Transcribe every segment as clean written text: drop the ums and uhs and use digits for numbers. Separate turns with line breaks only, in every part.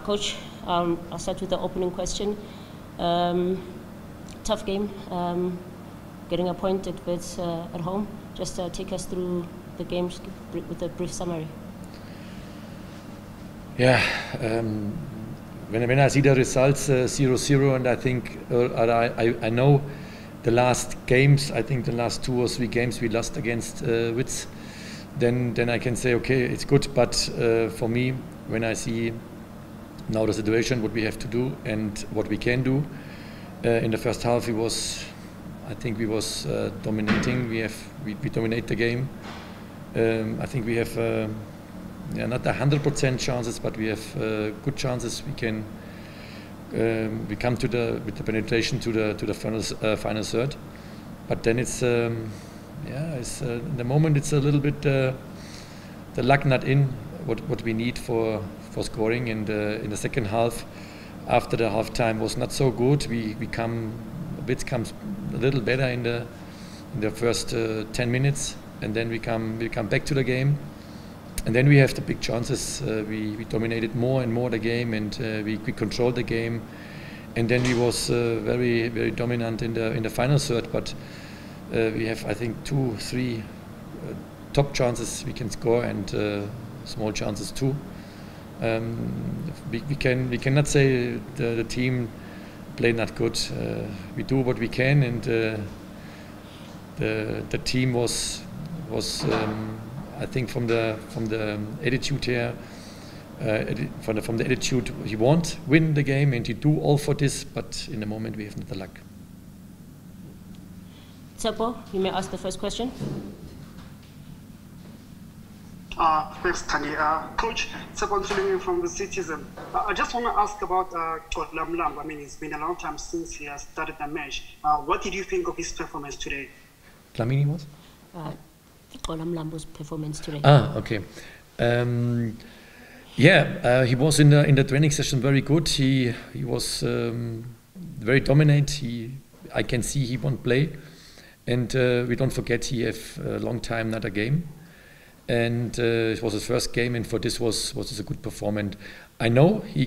Coach, I'll start with the opening question. Tough game, getting a point at Wits at home. Just take us through the games with a brief summary.
Yeah, when I see the results 0-0, and I think I know the last games, I think the last 2 or 3 games we lost against Wits, then I can say, okay, it's good. But for me, when I see now the situation, what we have to do and what we can do, in the first half I think we was dominating. We dominate the game. I think we have not 100% chances, but we have good chances. We can we come with the penetration to the final third. But then it's in the moment it's a little bit the luck not in what we need for scoring. And in the second half, after the half time was not so good, Wits comes a little better in the first 10 minutes, and then we come back to the game, and then we have the big chances. We dominated more and more the game, and we controlled the game, and then we was very, very dominant in the final third. But we have, I think, 2-3 top chances we can score, and small chances too. We cannot say the team played not good. We do what we can, and the team was I think from the attitude here, from the attitude, he won't win the game and he do all for this, but in the moment we have not the luck.
Tsepo, you may ask the first question.
Thanks, Tani. Coach, Tsepo from the Citizen. I just want to ask about Kolamlam. I mean, it's been a long time since he has started the match. What did you think of his performance today?
Dlamini was?
Kolamlam's performance today.
Okay. He was in the training session very good. He was very dominant. I can see he won't play. And we don't forget he have a long time not a game. And it was his first game, and for this was a good performance. I know he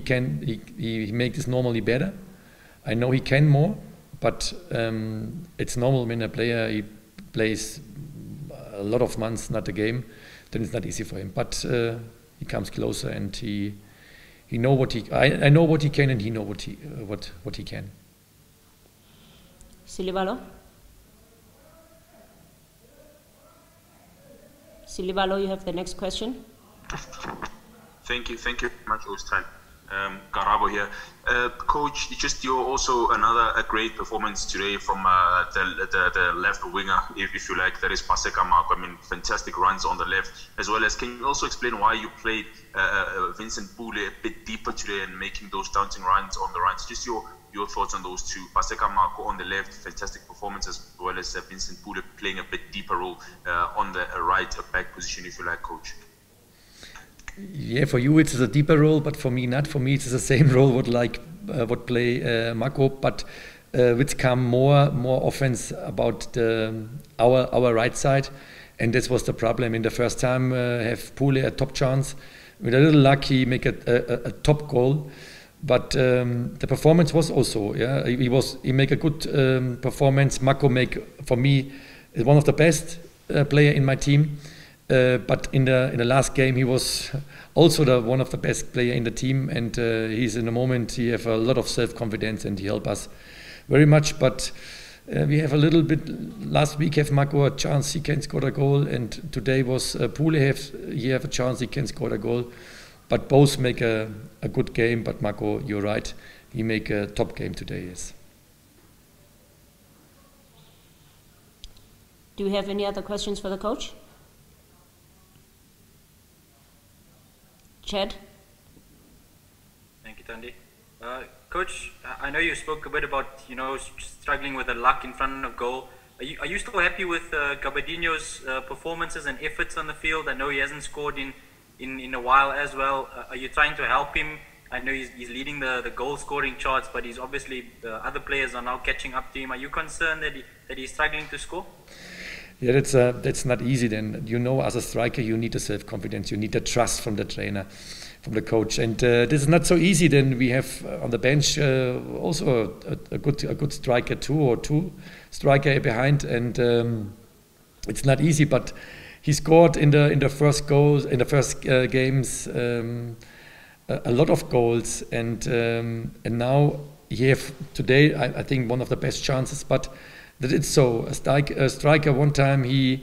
make this normally better. I know he can more, but it's normal when a player he plays a lot of months not a game, then it's not easy for him. But he comes closer, and he know what he. I know what he can, and he know what he can.
Silivalo. Silivalo, you have the next question.
Thank you very much, Ostan. Garabo here. Coach, just you're also a great performance today from the left winger, if you like, that is Paseka Marco. I mean, fantastic runs on the left, as well as, can you also explain why you played Vincent Pule a bit deeper today and making those dancing runs on the right? Just your thoughts on those two. Paseka Marco on the left, fantastic performance, as well as Vincent Pule playing a bit deeper role on the right back position, if you like, Coach.
Yeah, for you it's a deeper role, but for me not. For me it's the same role what play Marco, but which come more offense about our right side, and this was the problem. In the first time have Pule a top chance. With a little luck he make a top goal, but the performance was also, he make a good performance. Marco make, for me, is one of the best player in my team. But in the last game he was also one of the best player in the team, and he's in the moment he have a lot of self-confidence and he help us very much. But we have a little bit, last week have Marco a chance he can score a goal, and today was Pule he have a chance he can score a goal, but both make a good game. But Marco, you're right, he make a top game today, yes.
Do you have any other questions for the coach? Chad?
Thank you, Tandi. Coach, I know you spoke a bit about, struggling with the luck in front of goal. Are you still happy with Gabadinho's performances and efforts on the field? I know he hasn't scored in a while as well. Are you trying to help him? I know he's leading the goal scoring charts, but he's obviously, the other players are now catching up to him. Are you concerned that he's struggling to score?
Yeah, that's not easy then. As a striker, you need the self-confidence, you need the trust from the trainer. from the coach. And this is not so easy. Then we have on the bench also a good striker two striker behind, and it's not easy. But he scored in the first goals in the first games a lot of goals, and now he have today I think one of the best chances. But that it's so a striker one time he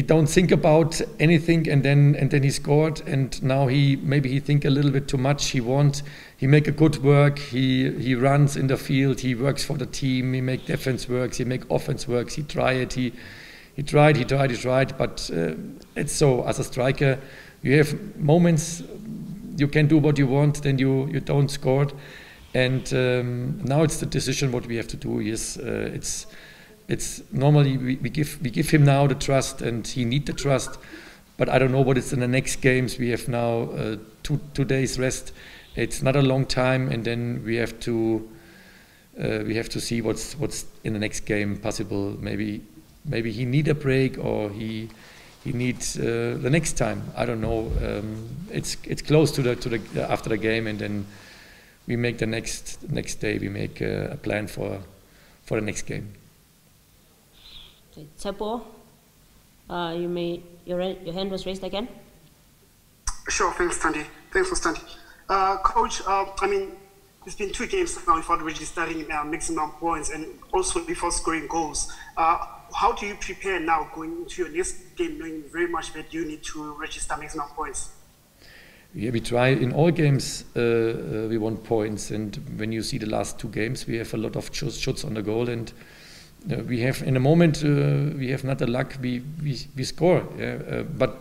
don't think about anything, and then he scored, and now maybe he think a little bit too much. He make a good work. He runs in the field. He works for the team. He make defense works. He make offense works. He tried. But it's so as a striker, you have moments you can do what you want, then you don't score, and now it's the decision what we have to do. Yes, it's normally we give him now the trust, and he need the trust, but I don't know what is in the next games. We have now 2 days rest. It's not a long time, and then we have to see what's in the next game possible. Maybe he need a break, or he needs the next time. I don't know. It's close to the after the game, and then we make the next day. We make a plan for the next game.
Okay, Tsepo, your hand was raised again.
Sure, thanks, Tandy. Thanks for standing. Coach, I mean, it's been 2 games now without registering maximum points and also before scoring goals. How do you prepare now going into your next game, knowing very much that you need to register maximum points?
Yeah, we try in all games. We want points, and when you see the last 2 games, we have a lot of shots on the goal, and we have in a moment we have not the luck. We score, yeah, but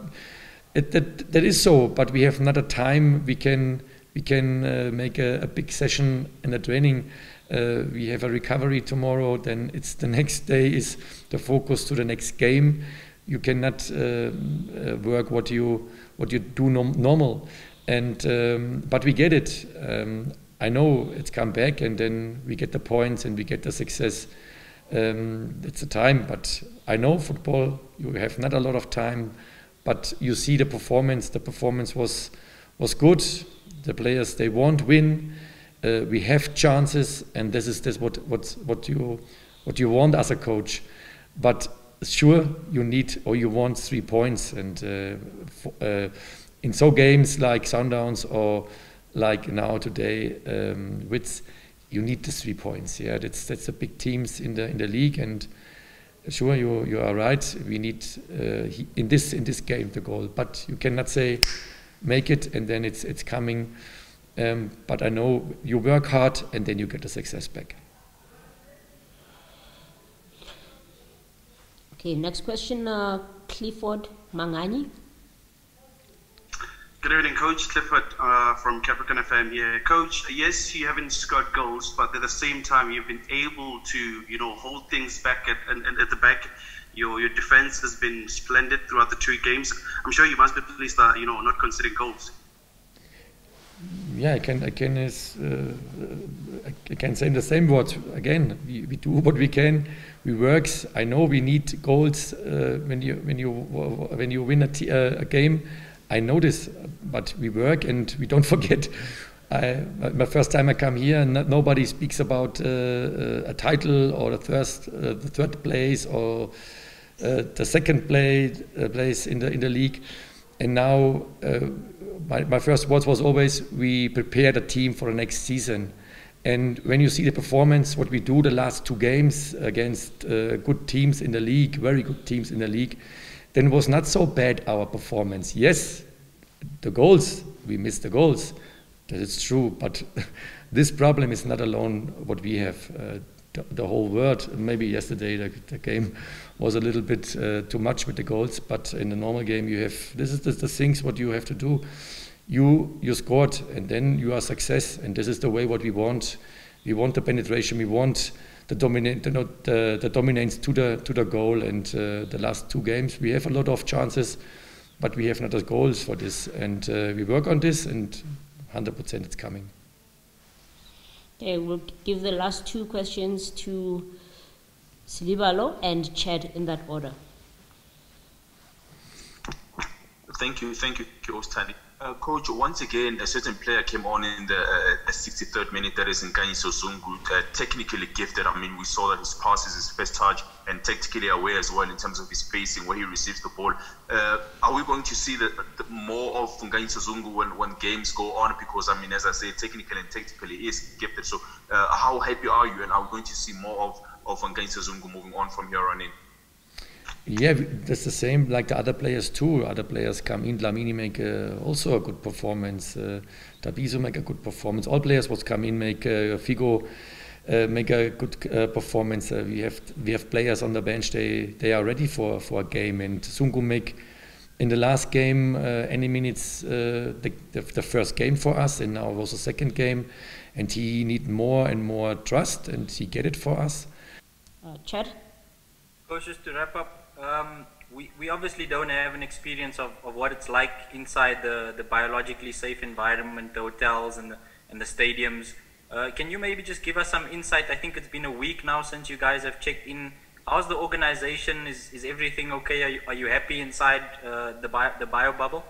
that is so. But we have not a time. We can make a big session in the training. We have a recovery tomorrow. Then it's the next day is the focus to the next game. You cannot work what you do normal, and but we get it. I know it's come back, and then we get the points and we get the success. It's a time, but I know football. You have not a lot of time, but you see the performance. The performance was good. The players, they won't win. We have chances, and this is what you want as a coach. But sure, you need or you want 3 points, and in so games like Sundowns or like now today Wits, you need the 3 points. Yeah, that's the big teams in the league, and sure, you are right. We need in this game the goal, but you cannot say make it and then it's coming. But I know you work hard and then you get the success back.
Okay, next question, Clifford Mangani.
Good evening, Coach. Clifford from Capricorn FM here. Coach, yes, you haven't scored goals, but at the same time, you've been able to, hold things back at the back. Your defense has been splendid throughout the 2 games. I'm sure you must be pleased that, not considering goals.
Yeah, I can say in the same words again. We do what we can. We work. I know we need goals when you win a game. I know this, but we work and we don't forget. My first time I come here, nobody speaks about a title or the third place or the second place in the league. And now my first words was always we prepare the team for the next season. And when you see the performance, what we do the last 2 games against good teams in the league, very good teams in the league, then it was not so bad, our performance. Yes, the goals, we missed the goals, that is true, but this problem is not alone what we have. The whole world, maybe yesterday the game was a little bit too much with the goals, but in the normal game you have, this is the things what you have to do. You scored and then you are success, and this is the way what we want. We want the penetration, we want the dominance to the goal, and the last 2 games we have a lot of chances, but we have not the goals for this, and we work on this, and 100% it's coming.
Okay, we'll give the last 2 questions to Zinnbauer and Chad in that order.
Thank you, Ostani. Coach, once again, a certain player came on in the 63rd minute, that is Nkanyiso Zungu, technically gifted. I mean, we saw that his pass is his first touch and tactically aware as well in terms of his spacing, where he receives the ball. Are we going to see the more of Nkanyiso Zungu when games go on? Because, I mean, as I say, technically and tactically he is gifted. So how happy are you, and are we going to see more of Nkanyiso Zungu moving on from here on in?
Yeah, that's the same like the other players too. Other players come in. Dlamini make also a good performance. Dabiso make a good performance. All players what come in make Figo make a good performance. We have players on the bench. They are ready for a game. And Zungu make in the last game any minutes the first game for us, and now was the second game. And he need more and more trust, and he get it for us.
Chad?
Coach, just to wrap up. We obviously don't have an experience of what it's like inside the biologically safe environment, the hotels and the stadiums. Can you maybe just give us some insight? I think it's been a week now since you guys have checked in. How's the organization? Is everything okay? Are you happy inside the bio bubble?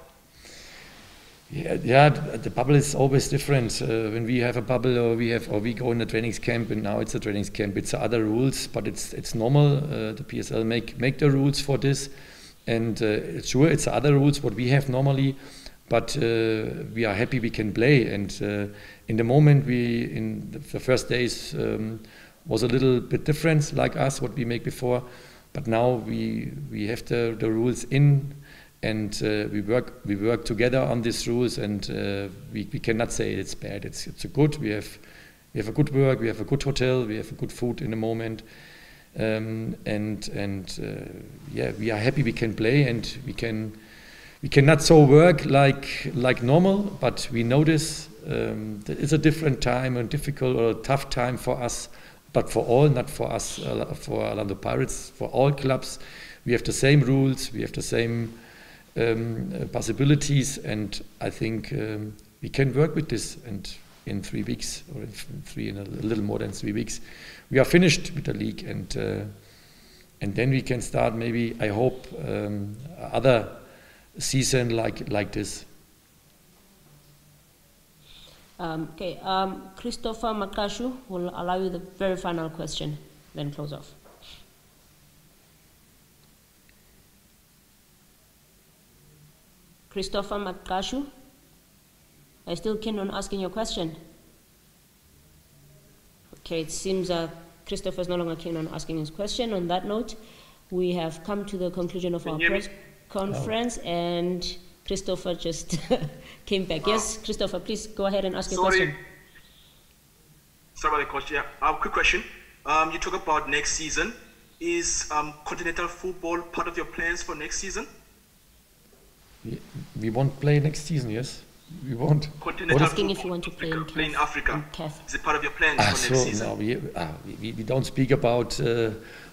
Yeah, the bubble is always different. When we have a bubble or we go in a training camp, and now it's a training camp, it's other rules, but it's normal. The PSL make the rules for this, and sure it's other rules what we have normally, but we are happy we can play. And in the moment in the first days was a little bit different like us what we make before, but now we have the rules in. And we work together on these rules, and we cannot say it's bad. It's a good. We have a good work. We have a good hotel. We have a good food in the moment, yeah, we are happy we can play, and we cannot so work like normal. But we notice that it's a different time and difficult or a tough time for us, but for all, not for us, for Orlando Pirates, for all clubs. We have the same rules. We have the same possibilities, and I think we can work with this, and in 3 weeks or in a little more than 3 weeks we are finished with the league, and then we can start maybe, I hope, other season like this.
Okay, Christopher Makashu will allow you the very final question, then close off. Christopher Makashu, are you still keen on asking your question? Okay, it seems Christopher is no longer keen on asking his question. On that note, we have come to the conclusion of our press conference, and Christopher just came back. Yes, Christopher, please go ahead and ask your question.
Sorry about the question. Yeah, quick question. You talk about next season. Is continental football part of your plans for next season?
We won't play next season, yes? We won't.
Continental
asking if you want to play in
Africa. Is it part of your plans for next season?
No, we don't speak about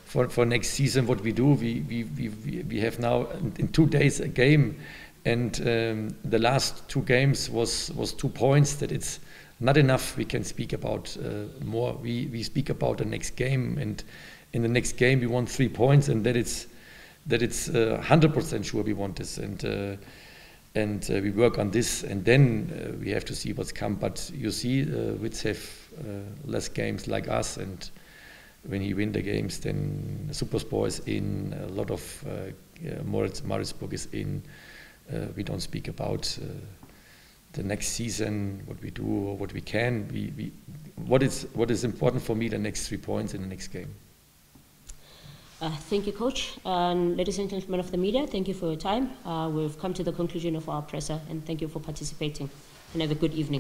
for next season what we do. We have now in 2 days a game, and the last 2 games was 2 points. That it's not enough. We can speak about more. We speak about the next game, and in the next game we want 3 points, and that it's 100% sure we want this, and we work on this, and then we have to see what's come. But you see, Wits have less games like us, and when he win the games, then Supersport is in, a lot of Maritzburg is in. We don't speak about the next season, what we do or what we can. What is important for me, the next 3 points in the next game.
Thank you, Coach. And ladies and gentlemen of the media, thank you for your time. We've come to the conclusion of our presser, and thank you for participating. And have a good evening.